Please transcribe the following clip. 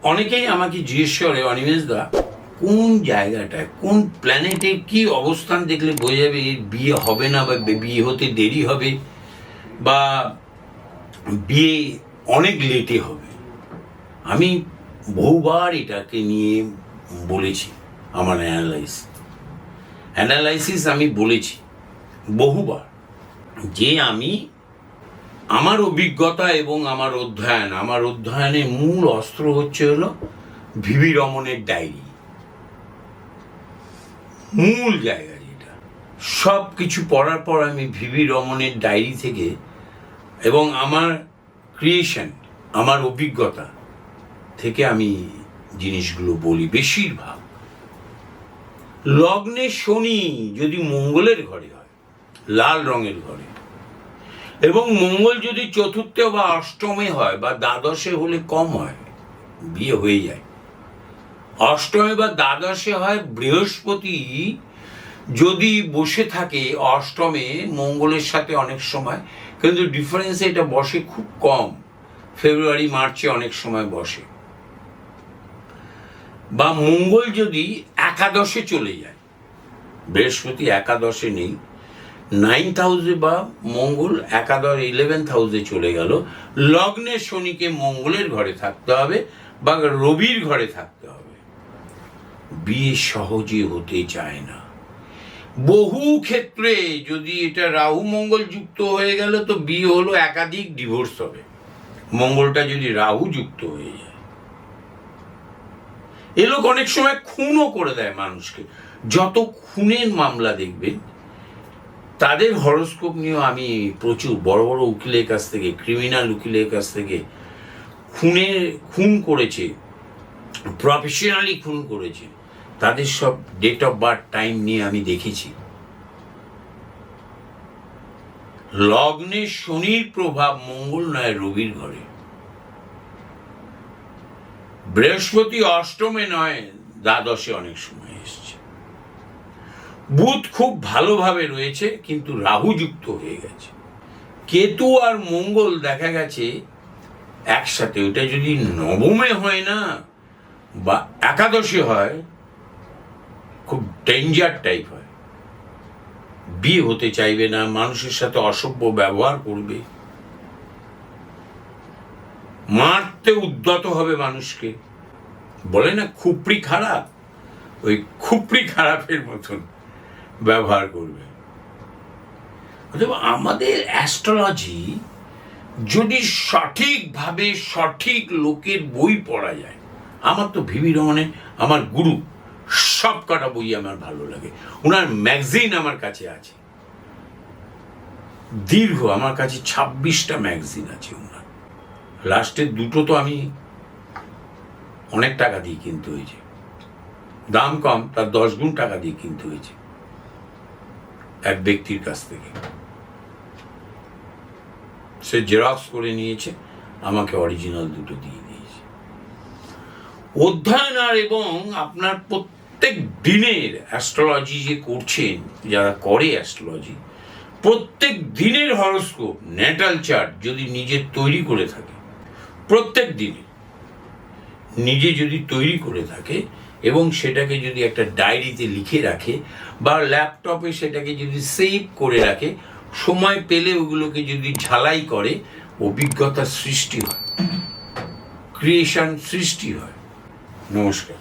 অনেকেই আমাকে জিজ্ঞেস করে, অনিমেষ দা, কোন জায়গাটায় কোন প্ল্যানেটের কি অবস্থান দেখলে বোঝা যাবে এর বিয়ে হবে না বা বিয়ে হতে দেরি হবে বা বিয়ে অনেক লেটে হবে। আমি বহুবার এটাকে নিয়ে বলেছি, আমার অ্যানালাইসিস আমি বলেছি বহুবার, যে আমি আমার অভিজ্ঞতা এবং আমার অধ্যয়নের মূল অস্ত্র হচ্ছে হলো ভিভি রমনের ডায়েরি। মূল জায়গা যেটা, সব কিছু পড়ার পর আমি ভিভি রমনের ডায়েরি থেকে এবং আমার ক্রিয়েশন, আমার অভিজ্ঞতা থেকে আমি জিনিসগুলো বলি। বেশিরভাগ লগ্নে শনি যদি মঙ্গলের ঘরে হয়, লাল রঙের ঘরে, এবং মঙ্গল যদি চতুর্থে বা অষ্টমে হয় বা দ্বাদশে হলে কম হয়, বিয়ে হয়ে যায়। অষ্টমে বা দ্বাদশে হয় বৃহস্পতি যদি বসে থাকে অষ্টমে মঙ্গলের সাথে অনেক সময়, কিন্তু ডিফারেন্সে এটা বসে খুব কম, ফেব্রুয়ারি মার্চে অনেক সময় বসে। বা মঙ্গল যদি একাদশে চলে যায়, বৃহস্পতি একাদশে নেই, 9th হাউসে বা মঙ্গল একাদশ 11th হাউসে চলে গেল, লগ্নে শনিকে মঙ্গলের ঘরে থাকতে হবে বা রবির ঘরে থাকতে হবে। বিয়ে সহজে হতে চায় না। বহু ক্ষেত্রে যদি এটা রাহু মঙ্গল যুক্ত হয়ে গেল তো বিয়ে হলো, একাধিক ডিভোর্স হবে। মঙ্গলটা যদি রাহু যুক্ত হয়ে যায়, এ লোক অনেক সময় খুনও করে দেয় মানুষকে। যত খুনের মামলা দেখবেন, তাদের হরোস্কোপ নিয়েও আমি প্রচুর বড় বড় উকিলের কাছ থেকে, ক্রিমিনাল উকিলের কাছ থেকে, খুন করেছে, প্রফেশনালি খুন করেছে, তাদের সব ডেট অফ বার্থ টাইম নিয়ে আমি দেখেছি। লগ্নে শনির প্রভাব মঙ্গল নয় রবির ঘরে, বৃহস্পতি অষ্টমে নয় দ্বাদশে অনেক সময় এসছে, বুধ খুব ভালোভাবে রয়েছে কিন্তু রাহু যুক্ত হয়ে গেছে, কেতু আর মঙ্গল দেখা গেছে একসাথে। ওটা যদি নবমে হয় না বা একাদশে হয়, খুব ডেঞ্জার টাইপ হয়, বিয়ে হতে চাইবে না, মানুষের সাথে অসভ্য ব্যবহার করবে, মারতে উদ্যত হবে মানুষকে। বলে না খুপড়ি খারাপ, ওই খুপড়ি খারাপের মতন ব্যবহার করবে। আমাদের অ্যাস্ট্রোলজি যদি সঠিকভাবে সঠিক লোকের বই পড়া যায়, আমার তো ভিভি রমনের, আমার গুরু, সব কটা বই আমার ভালো লাগে। ওনার ম্যাগাজিন আমার কাছে আছে দীর্ঘ, আমার কাছে 26টা ম্যাগাজিন আছে ওনার। লাস্টের দুটো তো আমি অনেক টাকা দিয়ে কিনতে হয়েছে, দাম কম, তার 10 গুণ টাকা দিয়ে কিনতে হয়েছে এক ব্যক্তির কাছ থেকে। সে জেরক্স করে নিয়েছে, আমাকে অরিজিনাল দুটো দিয়ে দিয়েছে। অধ্যয়ন আর এবং আপনার প্রত্যেক দিনের অ্যাস্ট্রোলজি যে করছেন, যারা করে অ্যাস্ট্রোলজি, প্রত্যেক দিনের হরোস্কোপ, ন্যাটাল চার্ট যদি নিজে তৈরি করে থাকে, প্রত্যেক দিনে নিজে যদি তৈরি করে থাকে এবং সেটাকে যদি একটা ডায়েরিতে লিখে রাখে বা ল্যাপটপে সেটাকে যদি সেভ করে রাখে, সময় পেলে ওগুলোকে যদি ঝালাই করে, অভিজ্ঞতার সৃষ্টি হয়, ক্রিয়েশন সৃষ্টি হয়। নমস্কার।